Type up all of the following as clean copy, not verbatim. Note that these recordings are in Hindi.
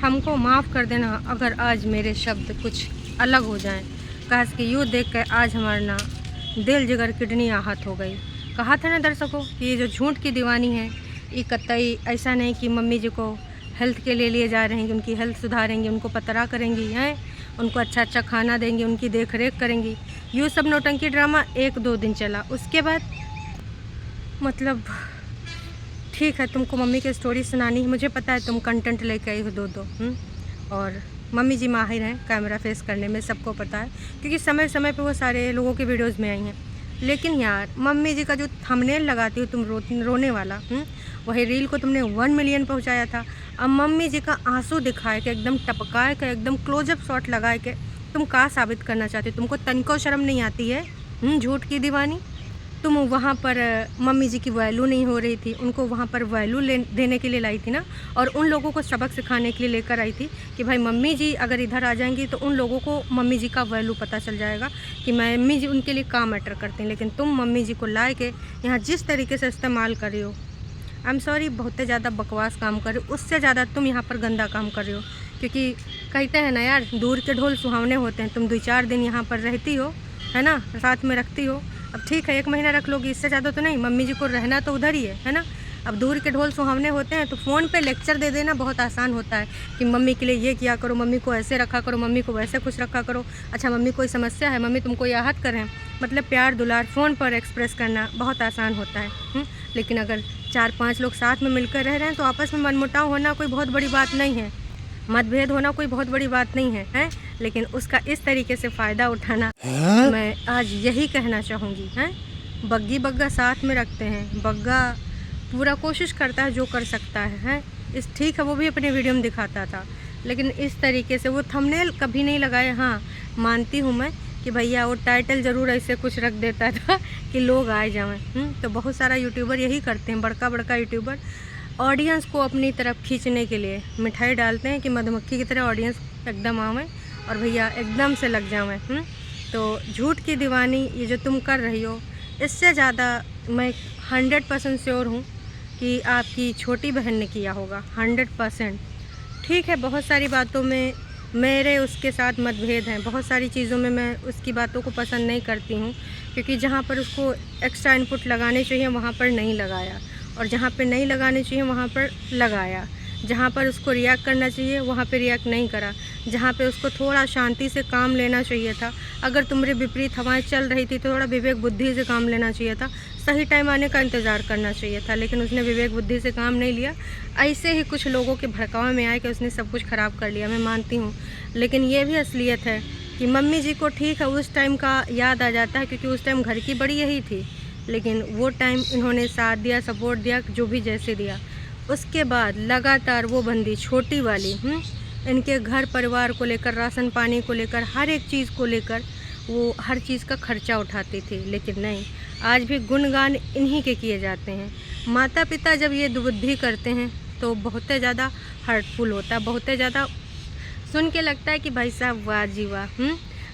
हमको माफ़ कर देना अगर आज मेरे शब्द कुछ अलग हो जाएं। काश कि यूँ देख कर आज हमारा ना दिल जिगर किडनी आहत हो गई। कहा था ना दर्शकों कि ये जो झूठ की दीवानी है ये कतई ऐसा नहीं कि मम्मी जी को हेल्थ के लिए जा रहे हैं, उनकी हेल्थ सुधारेंगी, उनको पतरा करेंगी हैं, उनको अच्छा अच्छा खाना देंगी, उनकी देख रेख करेंगी। यूँ सब नौटंकी ड्रामा 1-2 दिन चला, उसके बाद मतलब ठीक है, तुमको मम्मी की स्टोरी सुनानी है, मुझे पता है तुम कंटेंट लेके आई हो दो और मम्मी जी माहिर हैं कैमरा फेस करने में, सबको पता है क्योंकि समय समय पे वो सारे लोगों के वीडियोस में आई हैं। लेकिन यार मम्मी जी का जो थंबनेल लगाती हो तुम रोने वाला, वही रील को तुमने 1 मिलियन पहुंचाया था। अब मम्मी जी का आंसू दिखाए के एकदम टपकाए के एकदम क्लोजअप शॉट लगाए के तुम का साबित करना चाहते हो? तुमको तनिको शर्म नहीं आती है? झूठ की दीवानी। तुम वहाँ पर मम्मी जी की वैल्यू नहीं हो रही थी, उनको वहाँ पर वैल्यू देने के लिए लाई थी ना, और उन लोगों को सबक सिखाने के लिए लेकर आई थी कि भाई मम्मी जी अगर इधर आ जाएंगी तो उन लोगों को मम्मी जी का वैल्यू पता चल जाएगा कि मम्मी जी उनके लिए काम मैटर करते हैं। लेकिन तुम मम्मी जी को ला के यहाँ जिस तरीके से इस्तेमाल कर रही हो, आई एम सॉरी, बहुत ज़्यादा बकवास काम कर रहे हो। उससे ज़्यादा तुम यहाँ पर गंदा काम कर रहे हो, क्योंकि कहते हैं ना यार, दूर के ढोल सुहावने होते हैं। तुम 2-4 दिन यहाँ पर रहती हो, है ना, साथ में रखती हो। अब ठीक है 1 महीना रख लोगी, इससे ज़्यादा तो नहीं। मम्मी जी को रहना तो उधर ही है ना। अब दूर के ढोल सुहावने होते हैं तो फ़ोन पे लेक्चर दे देना बहुत आसान होता है कि मम्मी के लिए ये किया करो, मम्मी को ऐसे रखा करो, मम्मी को वैसे खुश रखा करो। अच्छा मम्मी कोई समस्या है, मम्मी तुमको याद करें, मतलब प्यार दुलार फ़ोन पर एक्सप्रेस करना बहुत आसान होता है। लेकिन अगर 4-5 लोग साथ में मिलकर रह रहे हैं तो आपस में मनमुटाव होना कोई बहुत बड़ी बात नहीं है, मतभेद होना कोई बहुत बड़ी बात नहीं है। लेकिन उसका इस तरीके से फ़ायदा उठाना, मैं आज यही कहना चाहूँगी। बग्गी बग्गा साथ में रखते हैं, बग्गा पूरा कोशिश करता है जो कर सकता है। इस ठीक है वो भी अपने वीडियो में दिखाता था, लेकिन इस तरीके से वो थंबनेल कभी नहीं लगाए। हाँ मानती हूँ मैं कि भैया वो टाइटल ज़रूर ऐसे कुछ रख देता था कि लोग आए जाएँ। तो बहुत सारा यूट्यूबर यही करते हैं, बड़का बड़का यूट्यूबर ऑडियंस को अपनी तरफ खींचने के लिए मिठाई डालते हैं कि मधुमक्खी की तरह ऑडियंस एकदम आवें और भैया एकदम से लग जावें। तो झूठ की दीवानी ये जो तुम कर रही हो, इससे ज़्यादा मैं 100% श्योर हूँ कि आपकी छोटी बहन ने किया होगा, 100%। ठीक है बहुत सारी बातों में मेरे उसके साथ मतभेद हैं, बहुत सारी चीज़ों में मैं उसकी बातों को पसंद नहीं करती हूँ, क्योंकि जहाँ पर उसको एक्स्ट्रा इनपुट लगाने चाहिए वहाँ पर नहीं लगाया, और जहाँ पे नहीं लगाने चाहिए वहाँ पर लगाया। जहाँ पर उसको रिएक्ट करना चाहिए वहाँ पे रिएक्ट नहीं करा। जहाँ पे उसको थोड़ा शांति से काम लेना चाहिए था, अगर तुम्हारे विपरीत हवाएं चल रही थी तो थोड़ा विवेक बुद्धि से काम लेना चाहिए था, सही टाइम आने का इंतज़ार करना चाहिए था। लेकिन उसने विवेक बुद्धि से काम नहीं लिया, ऐसे ही कुछ लोगों के भड़कावे में आए कि उसने सब कुछ ख़राब कर लिया। मैं मानती हूँ, लेकिन ये भी असलियत है कि मम्मी जी को ठीक है उस टाइम का याद आ जाता है, क्योंकि उस टाइम घर की बड़ी यही थी। लेकिन वो टाइम इन्होंने साथ दिया, सपोर्ट दिया, जो भी जैसे दिया। उसके बाद लगातार वो बंदी छोटी वाली इनके घर परिवार को लेकर, राशन पानी को लेकर, हर एक चीज़ को लेकर वो हर चीज़ का खर्चा उठाती थी। लेकिन नहीं, आज भी गुणगान इन्हीं के किए जाते हैं। माता पिता जब ये दुबुद्धि करते हैं तो बहुत ज़्यादा हर्टफुल होता है, बहुत ज़्यादा सुन के लगता है कि भाई साहब वाह जी वाह।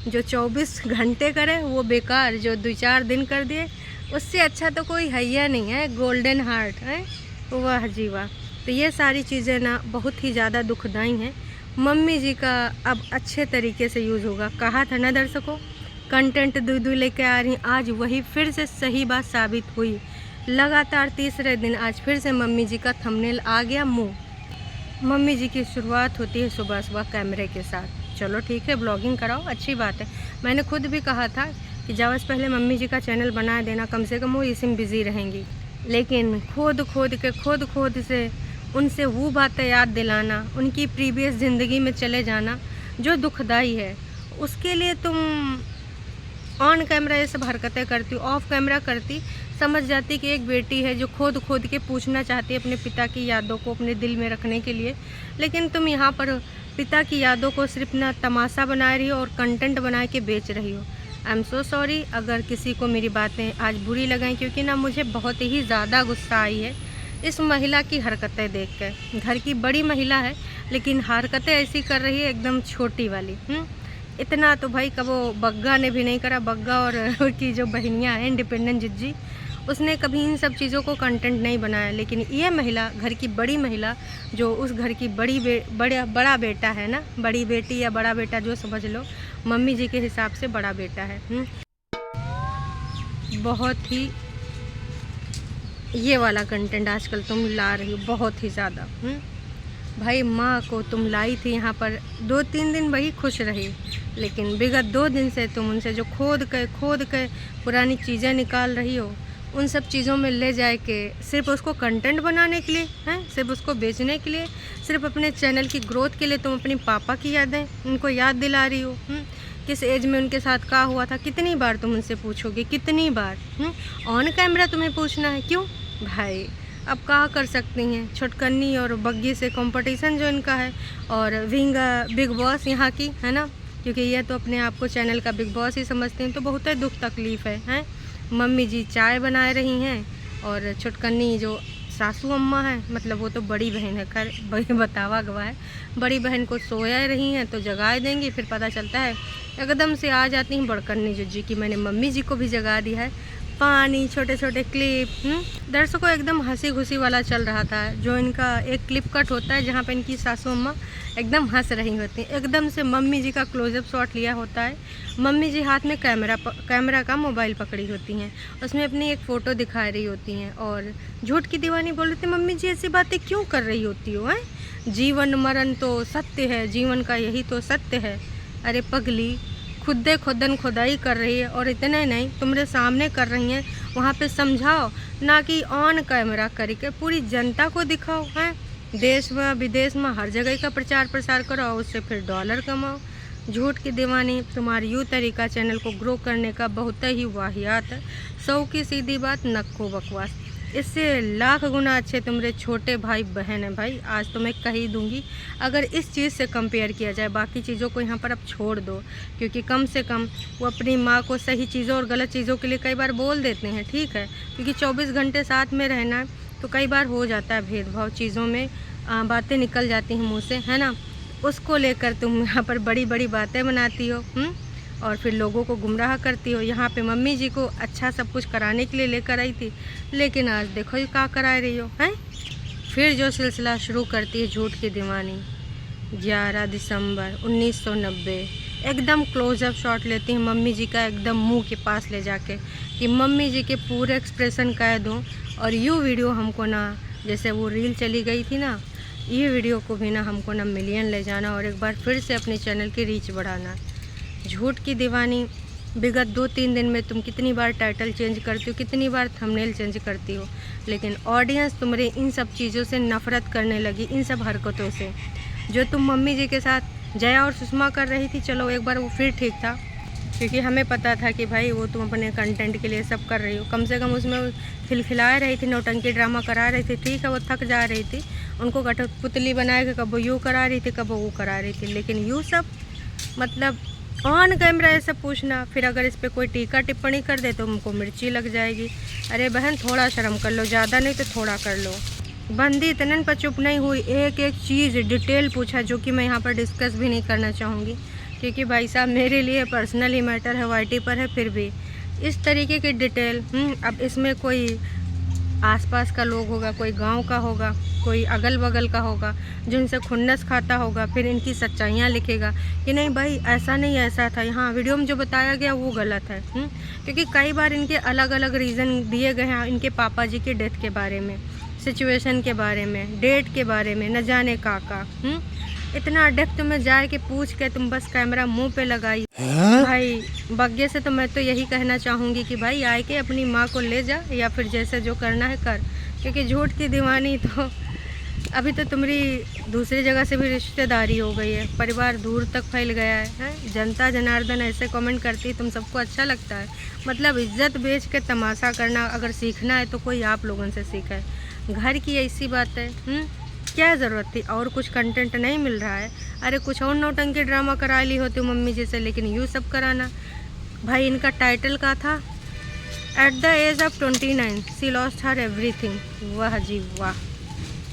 जो 24 घंटे करे वो बेकार, जो 2-4 दिन कर दिए उससे अच्छा तो कोई है नहीं है। गोल्डन हार्ट है, वाह जी वाह। तो ये सारी चीज़ें ना बहुत ही ज़्यादा दुखदाई हैं। मम्मी जी का अब अच्छे तरीके से यूज़ होगा। कहा था ना दर्शकों, कंटेंट दू लेके आ रही, आज वही फिर से सही बात साबित हुई। लगातार तीसरे दिन आज फिर से मम्मी जी का थंबनेल आ गया मुँह। मम्मी जी की शुरुआत होती है सुबह सुबह कैमरे के साथ। चलो ठीक है ब्लॉगिंग कराओ, अच्छी बात है। मैंने खुद भी कहा था कि जाओ से पहले मम्मी जी का चैनल बना देना, कम से कम वो इसी में बिज़ी रहेंगी। लेकिन खोद खोद से उनसे वो बातें याद दिलाना, उनकी प्रीवियस ज़िंदगी में चले जाना जो दुखदाई है, उसके लिए तुम ऑन कैमरा ये सब हरकतें करती, ऑफ कैमरा करती, समझ जाती कि एक बेटी है जो खोद के पूछना चाहती है अपने पिता की यादों को अपने दिल में रखने के लिए। लेकिन तुम यहाँ पर पिता की यादों को सिर्फ ना तमाशा बना रही हो और कंटेंट बना के बेच रही हो। आई एम सो सॉरी अगर किसी को मेरी बातें आज बुरी लगाएं, क्योंकि ना मुझे बहुत ही ज़्यादा गुस्सा आई है इस महिला की हरकतें देखकर। घर की बड़ी महिला है लेकिन हरकतें ऐसी कर रही है एकदम छोटी वाली। इतना तो भाई कबो बग्गा ने भी नहीं करा। बग्गा और की जो बहनियाँ हैं इंडिपेंडेंट जिज्जी, उसने कभी इन सब चीज़ों को कंटेंट नहीं बनाया। लेकिन ये महिला, घर की बड़ी महिला, जो उस घर की बड़ा बेटा है ना, बड़ी बेटी या बड़ा बेटा जो समझ लो, मम्मी जी के हिसाब से बड़ा बेटा है। बहुत ही ये वाला कंटेंट आजकल तुम ला रही हो, बहुत ही ज़्यादा। भाई माँ को तुम लाई थी यहाँ पर, 2-3 दिन वही खुश रही, लेकिन विगत 2 दिन से तुम उनसे जो खोद के पुरानी चीज़ें निकाल रही हो, उन सब चीज़ों में ले जाए के सिर्फ उसको कंटेंट बनाने के लिए हैं, सिर्फ उसको बेचने के लिए, सिर्फ अपने चैनल की ग्रोथ के लिए तुम अपनी पापा की यादें उनको याद दिला रही हो। किस एज में उनके साथ क्या हुआ था, कितनी बार तुम उनसे पूछोगे, कितनी बार? ऑन कैमरा तुम्हें पूछना है, क्यों भाई? अब क्या कर सकती हैं, छुटकन्नी और बग्गी से कंपटीशन जो इनका है, और बिग बॉस यहाँ की है ना, क्योंकि ये तो अपने आप को चैनल का बिग बॉस ही समझते हैं, तो बहुत ही दुख तकलीफ़ है, हैं? मम्मी जी चाय बना रही हैं और छुटकन्नी जो सासू अम्मा है, मतलब वो तो बड़ी बहन है, खैर बड़ी बतावा गवा है, बड़ी बहन को सोया रही हैं तो जगा देंगी, फिर पता चलता है एकदम से आ जाती हैं बड़कन्नी जी की मैंने मम्मी जी को भी जगा दिया है। पानी, छोटे छोटे क्लिप, दर्शकों एकदम हंसी खुशी वाला चल रहा था। जो इनका एक क्लिप कट होता है जहाँ पे इनकी सासू अम्मा एकदम हंस रही होती हैं, एकदम से मम्मी जी का क्लोजअप शॉट लिया होता है, मम्मी जी हाथ में कैमरा का मोबाइल पकड़ी होती हैं, उसमें अपनी एक फ़ोटो दिखा रही होती हैं और झूठ की दीवानी बोल रही थी, मम्मी जी ऐसी बातें क्यों कर रही होती हो? हैं, जीवन मरण तो सत्य है, जीवन का यही तो सत्य है। अरे पगली, खुदन खुदाई कर रही है, और इतने नहीं तुम्हारे सामने कर रही हैं, वहाँ पे समझाओ, ना कि ऑन कैमरा करके पूरी जनता को दिखाओ। हैं, देश में विदेश में हर जगह का प्रचार प्रसार करो, उससे फिर डॉलर कमाओ। झूठ की दीवानी, तुम्हारी यूँ तरीका चैनल को ग्रो करने का बहुत ही वाहियात है, 100 की सीधी बात, नक्को बकवास। इससे लाख गुना अच्छे तुम्हारे छोटे भाई बहन हैं। भाई आज तो मैं कह ही दूंगी, अगर इस चीज़ से कंपेयर किया जाए, बाकी चीज़ों को यहाँ पर अब छोड़ दो, क्योंकि कम से कम वो अपनी माँ को सही चीज़ों और गलत चीज़ों के लिए कई बार बोल देते हैं, ठीक है, क्योंकि 24 घंटे साथ में रहना है तो कई बार हो जाता है भेदभाव, चीज़ों में बातें निकल जाती हैं मुँह से, है ना। उसको लेकर तुम यहाँ पर बड़ी बड़ी बातें बनाती हो, और फिर लोगों को गुमराह करती हो। यहाँ पे मम्मी जी को अच्छा सब कुछ कराने के लिए लेकर आई थी, लेकिन आज देखो ये क्या करा रही हो, हैं। फिर जो सिलसिला शुरू करती है झूठ की दीवानी। 11 दिसंबर 1990 एकदम क्लोजअप शॉट लेती हैं मम्मी जी का, एकदम मुंह के पास ले जाके, कि मम्मी जी के पूरे एक्सप्रेशन कैद हों, और यूँ वीडियो हमको ना, जैसे वो रील चली गई थी ना, ये वीडियो को भी ना हमको ना मिलियन ले जाना, और एक बार फिर से अपने चैनल की रीच बढ़ाना। झूठ की दीवानी, विगत 2-3 दिन में तुम कितनी बार टाइटल चेंज करती हो, कितनी बार थंबनेल चेंज करती हो, लेकिन ऑडियंस तुम्हारे इन सब चीज़ों से नफ़रत करने लगी, इन सब हरकतों से। जो तुम मम्मी जी के साथ जया और सुषमा कर रही थी, चलो एक बार वो फिर ठीक था, क्योंकि हमें पता था कि भाई वो तुम अपने कंटेंट के लिए सब कर रही हो, कम से कम उसमें खिलखिला रही थी, नौटंकी ड्रामा करा रही थी, ठीक है, वो थक जा रही थी, उनको कठपुतली बना के कब वो यूँ करा रही थी, कब वो करा रही थी, लेकिन यूँ सब मतलब ऑन कैमरा ये सब पूछना, फिर अगर इस पर कोई टीका टिप्पणी कर दे तो उनको मिर्ची लग जाएगी। अरे बहन थोड़ा शर्म कर लो, ज़्यादा नहीं तो थोड़ा कर लो। बंदी इतने पर चुप नहीं हुई, एक एक चीज़ डिटेल पूछा, जो कि मैं यहाँ पर डिस्कस भी नहीं करना चाहूँगी, क्योंकि भाई साहब मेरे लिए पर्सनली मैटर है, वाईटी पर है, फिर भी इस तरीके की डिटेल। अब इसमें कोई आसपास का लोग होगा, कोई गांव का होगा, कोई अगल बगल का होगा, जो इनसे खुन्नस खाता होगा, फिर इनकी सच्चाइयाँ लिखेगा कि नहीं भाई ऐसा नहीं, ऐसा था, यहाँ वीडियो में जो बताया गया वो गलत है। क्योंकि कई बार इनके अलग अलग रीज़न दिए गए हैं, इनके पापा जी की डेथ के बारे में, सिचुएशन के बारे में, डेट के बारे में, न जाने का इतना डेप्थ में जाए के पूछ के तुम बस कैमरा मुंह पे लगाई। भाई भाग्य से तो मैं तो यही कहना चाहूँगी कि भाई आए के अपनी माँ को ले जा, या फिर जैसे जो करना है कर, क्योंकि झूठ की दीवानी तो अभी तो तुम्हारी दूसरी जगह से भी रिश्तेदारी हो गई है, परिवार दूर तक फैल गया है। जनता जनार्दन ऐसे कमेंट करती, तुम सबको अच्छा लगता है, मतलब इज्जत बेच के तमाशा करना अगर सीखना है तो कोई आप लोगों से सीखा है। घर की ऐसी बात है, क्या ज़रूरत थी, और कुछ कंटेंट नहीं मिल रहा है, अरे कुछ और नौटंकी ड्रामा करा ली होती मम्मी जी से, लेकिन यूँ सब कराना। भाई इनका टाइटल का था, at the age of 29 she lost her everything. वाह जी वाह,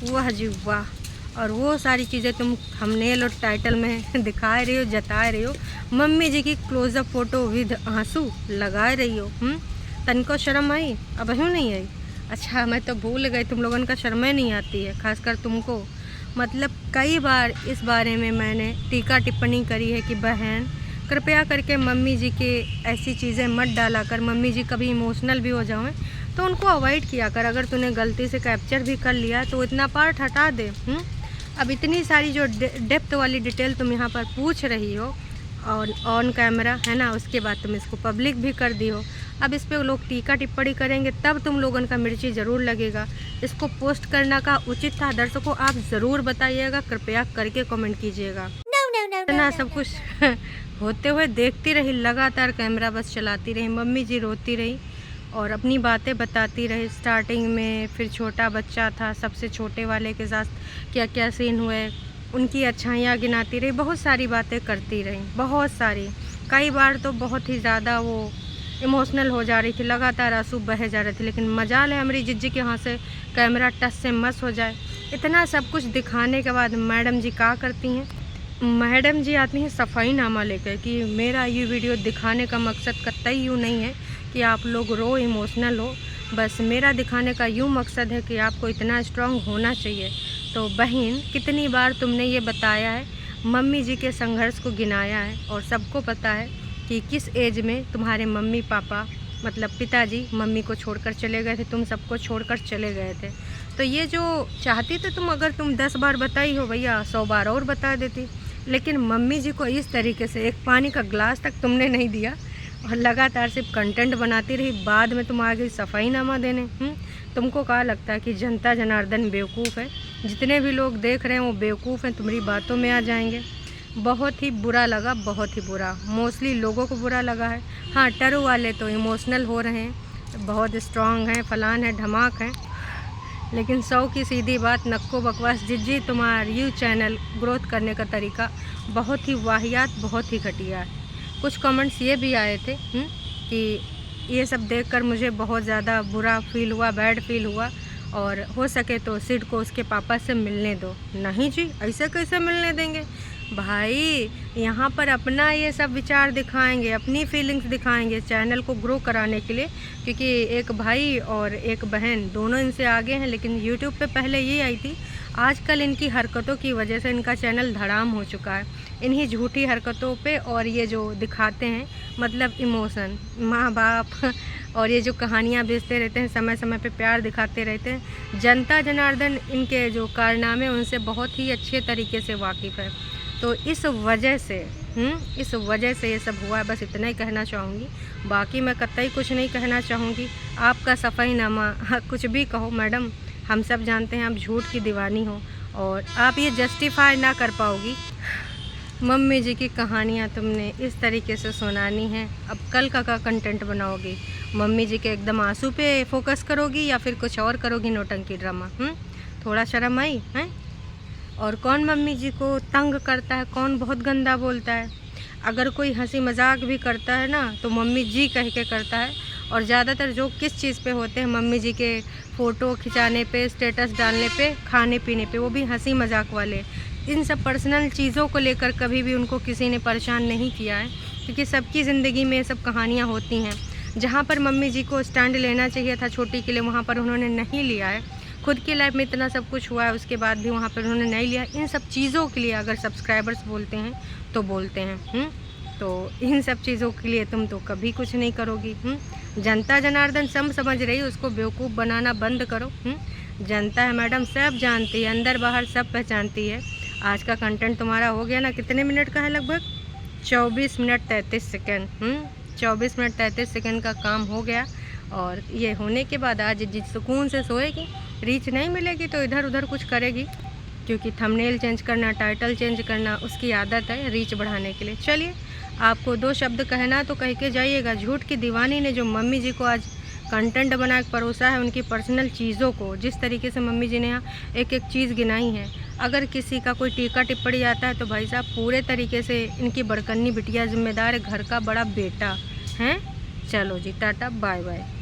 वाह जी वाह। और वो सारी चीज़ें तुम थंबनेल और टाइटल में दिखा रही हो, जता रही हो, मम्मी जी की क्लोजअप फ़ोटो विद आंसू लगा रही हो। तनको शर्म आई? अब यूँ नहीं आई? अच्छा, मैं तो भूल गई, तुम लोगों का शर्म ही नहीं आती है, खासकर तुमको। मतलब कई बार इस बारे में मैंने टीका टिप्पणी करी है कि बहन कृपया करके मम्मी जी के ऐसी चीज़ें मत डाला कर, मम्मी जी कभी इमोशनल भी हो जाएं तो उनको अवॉइड किया कर। अगर तूने गलती से कैप्चर भी कर लिया तो इतना पार्ट हटा दे। अब इतनी सारी जो डेप्थ वाली डिटेल तुम यहाँ पर पूछ रही हो और ऑन कैमरा है ना, उसके बाद तुम इसको पब्लिक भी कर दी हो। अब इस पे लोग टीका टिप्पणी करेंगे तब तुम लोगों का मिर्ची ज़रूर लगेगा। इसको पोस्ट करना का उचित था? दर्शकों आप ज़रूर बताइएगा, कृपया करके कमेंट कीजिएगा। इतना सब कुछ होते हुए देखती रही, लगातार कैमरा बस चलाती रही, मम्मी जी रोती रही और अपनी बातें बताती रही। स्टार्टिंग में फिर छोटा बच्चा था, सबसे छोटे वाले के साथ क्या क्या सीन हुए, उनकी अच्छाइयाँ गिनाती रही, बहुत सारी बातें करती रही, बहुत सारी। कई बार तो बहुत ही ज़्यादा वो इमोशनल हो जा रही थी, लगातार आंसू बह जा रहे थे। लेकिन मजाल है हमारी जिज्जी के यहाँ से कैमरा टच से मस हो जाए। इतना सब कुछ दिखाने के बाद मैडम जी क्या करती हैं? मैडम जी आती हैं सफाईनामा लेकर कि मेरा ये वीडियो दिखाने का मकसद कतई यूँ नहीं है कि आप लोग रो इमोशनल हो, बस मेरा दिखाने का यूँ मकसद है कि आपको इतना स्ट्रांग होना चाहिए। तो बहन कितनी बार तुमने ये बताया है, मम्मी जी के संघर्ष को गिनाया है और सबको पता है कि किस एज में तुम्हारे मम्मी पापा मतलब पिताजी मम्मी को छोड़कर चले गए थे, तुम सबको छोड़कर चले गए थे। तो ये जो चाहती तो तुम, अगर तुम 10 बार बताई हो भैया 100 बार और बता देती, लेकिन मम्मी जी को इस तरीके से एक पानी का ग्लास तक तुमने नहीं दिया और लगातार सिर्फ कंटेंट बनाती रही। बाद में तुम आ गई सफाईनामा देने। तुमको क्या लगता है कि जनता जनार्दन बेवकूफ़ है? जितने भी लोग देख रहे हैं वो बेवकूफ़ हैं, तुम्हारी बातों में आ जाएंगे। बहुत ही बुरा लगा, बहुत ही बुरा। मोस्टली लोगों को बुरा लगा है। हाँ, टरू वाले तो इमोशनल हो रहे हैं, बहुत स्ट्रॉन्ग हैं, फलान है, धमाक है। लेकिन 100 की सीधी बात, नक्को बकवास जिज्जी, तुम्हारा चैनल ग्रोथ करने का तरीका बहुत ही वाहियात, बहुत ही घटिया है। कुछ कमेंट्स ये भी आए थे कि ये सब देखकर मुझे बहुत ज़्यादा बुरा फील हुआ, बैड फील हुआ और हो सके तो सिड को उसके पापा से मिलने दो। नहीं जी, ऐसे कैसे मिलने देंगे भाई? यहाँ पर अपना ये सब विचार दिखाएंगे, अपनी फीलिंग्स दिखाएंगे चैनल को ग्रो कराने के लिए, क्योंकि एक भाई और एक बहन दोनों इनसे आगे हैं। लेकिन यूट्यूब पे पहले ये आई थी, आजकल इनकी हरकतों की वजह से इनका चैनल धड़ाम हो चुका है। इन्हीं झूठी हरकतों पे और ये जो दिखाते हैं मतलब इमोशन, माँ बाप और ये जो कहानियाँ बेचते रहते हैं, समय समय पे प्यार दिखाते रहते हैं। जनता जनार्दन इनके जो कारनामे उनसे बहुत ही अच्छे तरीके से वाकिफ़ है। तो इस वजह से ये सब हुआ है, बस इतना ही कहना चाहूँगी। बाकी मैं कतई कुछ नहीं कहना चाहूँगी। आपका सफाईनामा कुछ भी कहो मैडम, हम सब जानते हैं आप झूठ की दीवानी हो और आप ये जस्टिफाई ना कर पाओगी। मम्मी जी की कहानियाँ तुमने इस तरीके से सुनानी है, अब कल का कंटेंट बनाओगी? मम्मी जी के एकदम आंसू पे फोकस करोगी या फिर कुछ और करोगी नौटंकी ड्रामा? थोड़ा शर्म आई है? और कौन मम्मी जी को तंग करता है, कौन बहुत गंदा बोलता है? अगर कोई हंसी मजाक भी करता है ना तो मम्मी जी कह के करता है। और ज़्यादातर जो किस चीज़ पे होते हैं, मम्मी जी के फ़ोटो खिंचाने पे, स्टेटस डालने पे, खाने पीने पे, वो भी हंसी मजाक वाले। इन सब पर्सनल चीज़ों को लेकर कभी भी उनको किसी ने परेशान नहीं किया है, क्योंकि सबकी ज़िंदगी में सब कहानियाँ होती हैं। जहाँ पर मम्मी जी को स्टैंड लेना चाहिए था छोटी के लिए, वहाँ पर उन्होंने नहीं लिया है। खुद की लाइफ में इतना सब कुछ हुआ है, उसके बाद भी वहाँ पर उन्होंने नहीं लिया। इन सब चीज़ों के लिए अगर सब्सक्राइबर्स बोलते हैं तो बोलते हैं। तो इन सब चीज़ों के लिए तुम तो कभी कुछ नहीं करोगी। जनता जनार्दन सब समझ रही है, उसको बेवकूफ़ बनाना बंद करो। जनता है मैडम, सब जानती है, अंदर बाहर सब पहचानती है। आज का कंटेंट तुम्हारा हो गया ना, कितने मिनट का है? लगभग 24 मिनट 33 सेकेंड। 24 मिनट 33 सेकेंड का काम हो गया। और ये होने के बाद आज जिस सुकून से सोएगी, रीच नहीं मिलेगी तो इधर उधर कुछ करेगी, क्योंकि थंबनेल चेंज करना, टाइटल चेंज करना उसकी आदत है रीच बढ़ाने के लिए। चलिए, आपको 2 शब्द कहना तो कह के जाइएगा। झूठ की दीवानी ने जो मम्मी जी को आज कंटेंट बना के परोसा है, उनकी पर्सनल चीज़ों को, जिस तरीके से मम्मी जी ने यहाँ एक एक चीज़ गिनाई है। अगर किसी का कोई टीका टिप्पणी आता है तो भाई साहब पूरे तरीके से इनकी बड़कन्नी बिटिया जिम्मेदार है, घर का बड़ा बेटा है। चलो जी, टाटा बाय बाय।